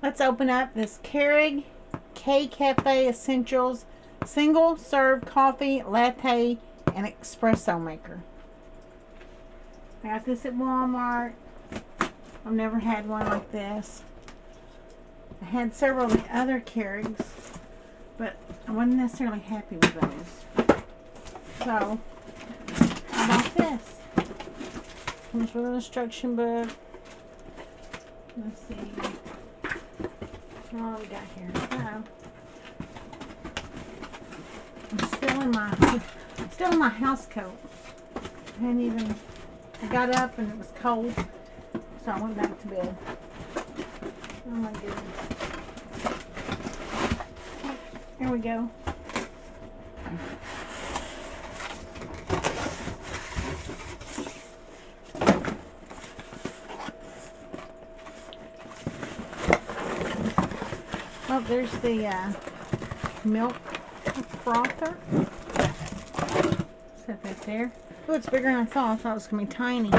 Let's open up this Keurig K-Cafe Essentials single serve coffee, latte, and espresso maker. I got this at Walmart. I've never had one like this. I had several of the other Keurigs, but I wasn't necessarily happy with those. So, I bought this. Comes with an instruction book. Let's see. What we got here? I'm still in my house coat. I got up and it was cold, so I went back to bed. Oh my goodness. Here we go. Oh, there's the milk frother. Set that there. Oh, it's bigger than I thought. I thought it was going to be tiny.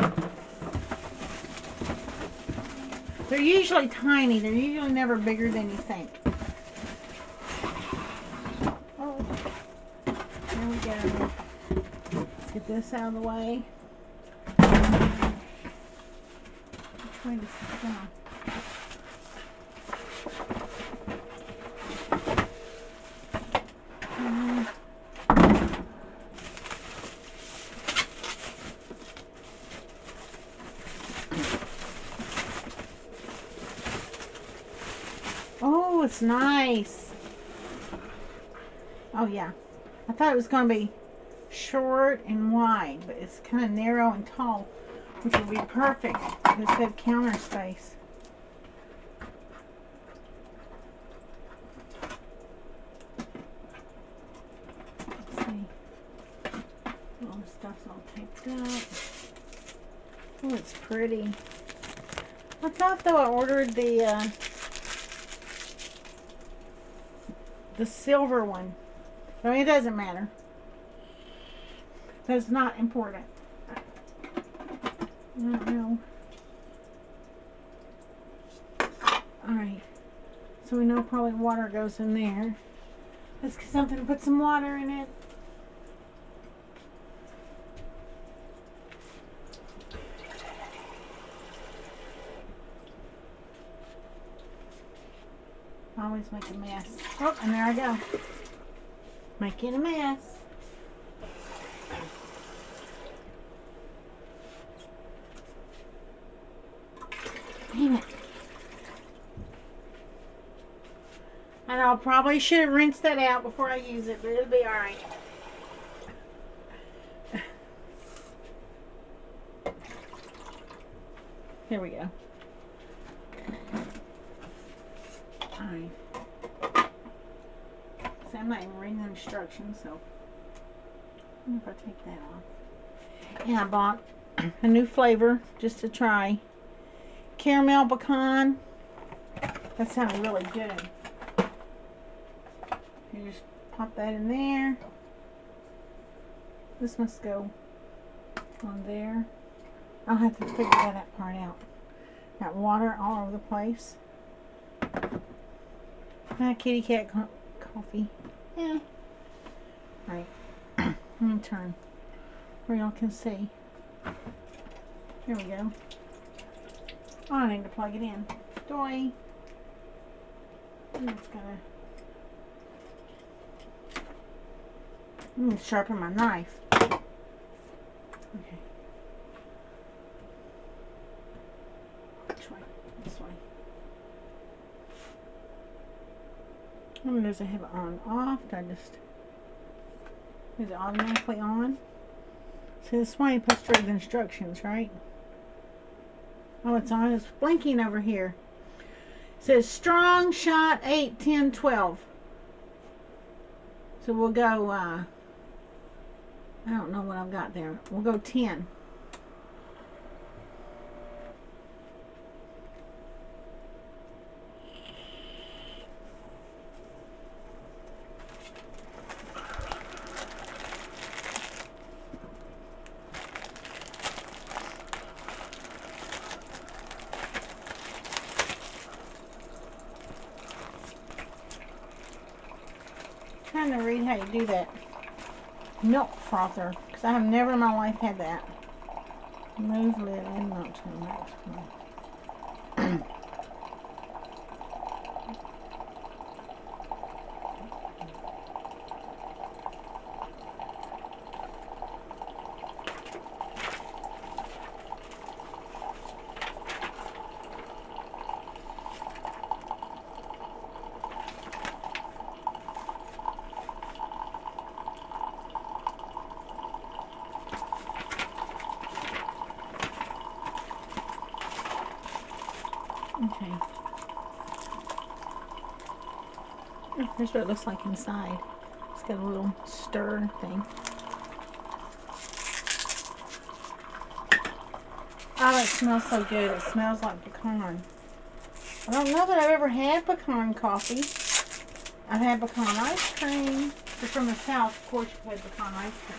They're usually tiny. They're usually never bigger than you think. Oh, there we go. Let's get this out of the way. Which way does it go? Oh, it's nice. Oh yeah, I thought it was going to be short and wide, but it's kind of narrow and tall, which would be perfect because it's got counter space. Let's see. All the stuff's all taped up. Oh, it's pretty. I thought though I ordered the silver one. I mean, it doesn't matter. That's not important. I don't know. Alright. So we know probably water goes in there. Let's get something to put some water in it. I always make a mess. Oh, and there I go. Making a mess. Dang it. And I probably should have rinsed that out before I use it, but it'll be alright. Here we go. Alright. See, I'm not even reading the instructions, so I wonder if I take that off. And I bought a new flavor just to try. Caramel pecan. That sounded really good. You just pop that in there. This must go on there. I'll have to figure that part out. Got water all over the place. Kitty cat coffee. Yeah. Alright. Let me turn where y'all can see. Here we go. Oh, I need to plug it in. Doy. I'm just gonna sharpen my knife. Okay. Which way? This way. And does it have it on off? Is it automatically on? See, this one you puts through the instructions, right? Oh, it's on. It's blinking over here. It says strong shot 8, 10, 12. So we'll go, I don't know what I've got there. We'll go 10. trying to read how you do that milk frother, because I have never in my life had that. Move lid and milk to the maximum. Okay. Oh, here's what it looks like inside. It's got a little stir thing. Oh, it smells so good. It smells like pecan. I don't know that I've ever had pecan coffee. I've had pecan ice cream. If you're from the South, of course you've had pecan ice cream.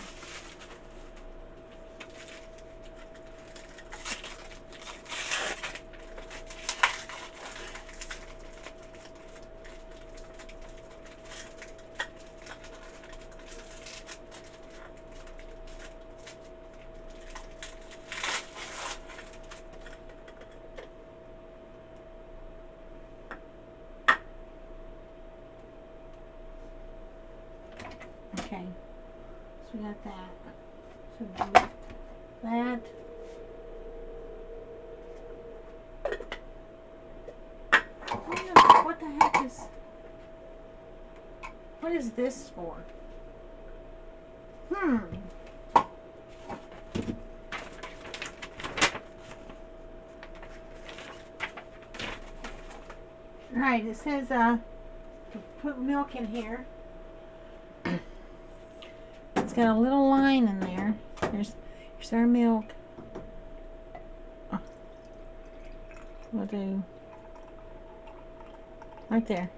Okay, so we got that. So that. What the heck is? What is this for? Alright, it says put milk in here. It's got a little line in there. Here's our milk. Oh. We'll do right there.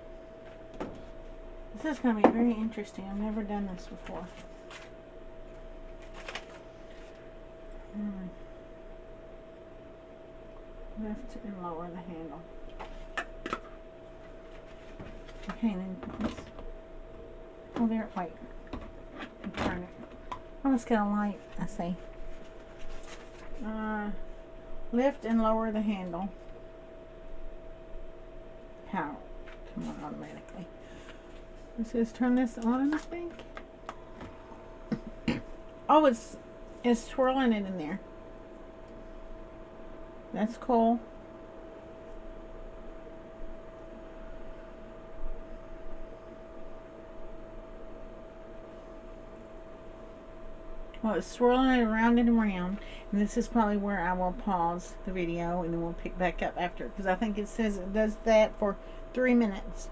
This is going to be very interesting. I've never done this before. Lift and lower the handle. Okay, then let's, oh there, wait. Turn it. Oh, it's got a light, I see. Lift and lower the handle. Power. Come on, automatically. It says turn this on, I think. Oh, it's swirling it in there. That's cool. Well, it's swirling it around and around, and this is probably where I will pause the video and then we'll pick back up after, because I think it says it does that for 3 minutes.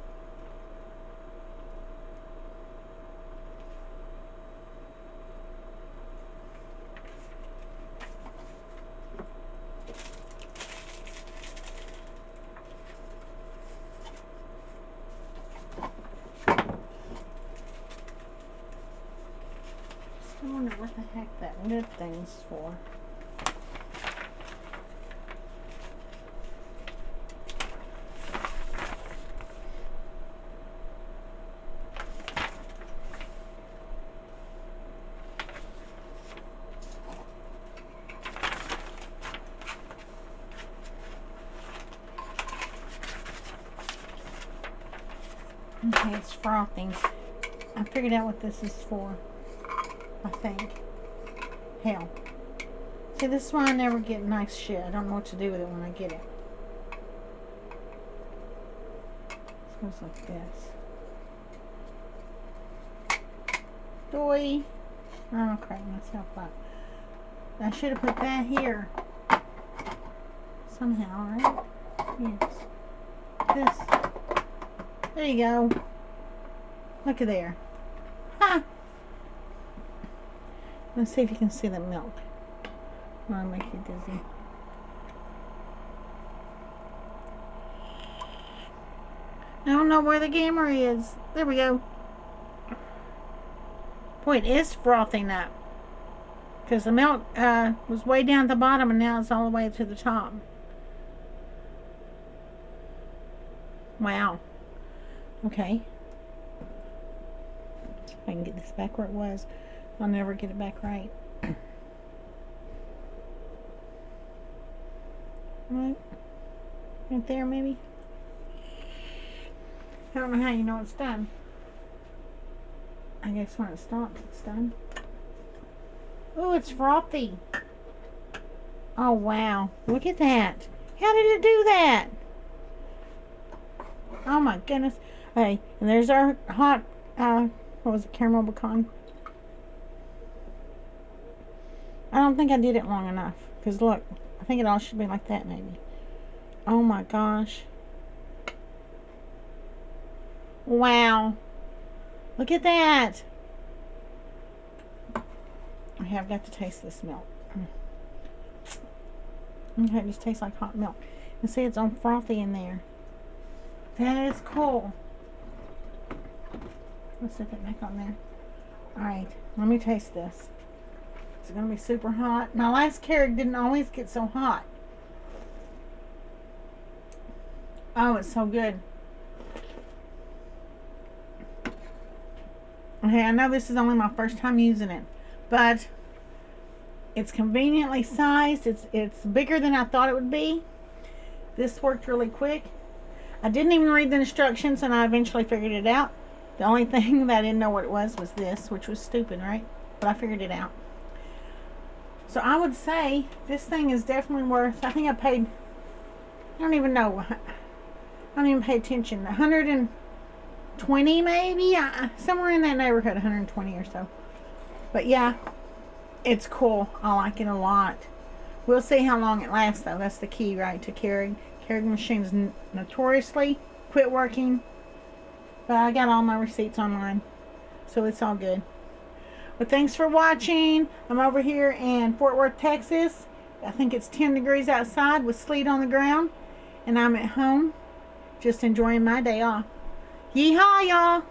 I wonder what the heck that lid thing's for. Okay, it's frothing. I figured out what this is for, I think. Hell. See, this is why I never get nice shit. I don't know what to do with it when I get it. It goes like this. Doy. I'm cracking myself up. I should have put that here. Somehow, right? Yes. This. There you go. Look at there. Ha! Let's see if you can see the milk. I want to make you dizzy. I don't know where the camera is. There we go. Boy, it is frothing up. Because the milk was way down at the bottom and now it's all the way to the top. Wow. Okay. I can get this back where it was. I'll never get it back right. Right there, maybe. I don't know how you know it's done. I guess when it stops, it's done. Oh, it's frothy. Oh, wow. Look at that. How did it do that? Oh, my goodness. Hey, and there's our hot, what was it, caramel pecan? I don't think I did it long enough. Because, look, I think it all should be like that, maybe. Oh, my gosh. Wow. Look at that. Okay, I've got to taste this milk. Okay, it just tastes like hot milk. And see, it's on frothy in there. That is cool. Let's set that back on there. Alright, let me taste this. It's going to be super hot. My last Keurig didn't always get so hot. Oh, it's so good. Okay, I know this is only my first time using it, but it's conveniently sized. It's bigger than I thought it would be. This worked really quick. I didn't even read the instructions, and I eventually figured it out. The only thing that I didn't know what it was this, which was stupid, right? But I figured it out. So I would say this thing is definitely worth, I think I paid, I don't even know, I don't even pay attention, 120 maybe, somewhere in that neighborhood, 120 or so. But yeah, it's cool. I like it a lot. We'll see how long it lasts, though. That's the key, right, to Keurig. Keurig machines notoriously quit working, but I got all my receipts online, so it's all good. But thanks for watching. I'm over here in Fort Worth, Texas. I think it's 10 degrees outside with sleet on the ground, and I'm at home just enjoying my day off. Yeehaw, y'all!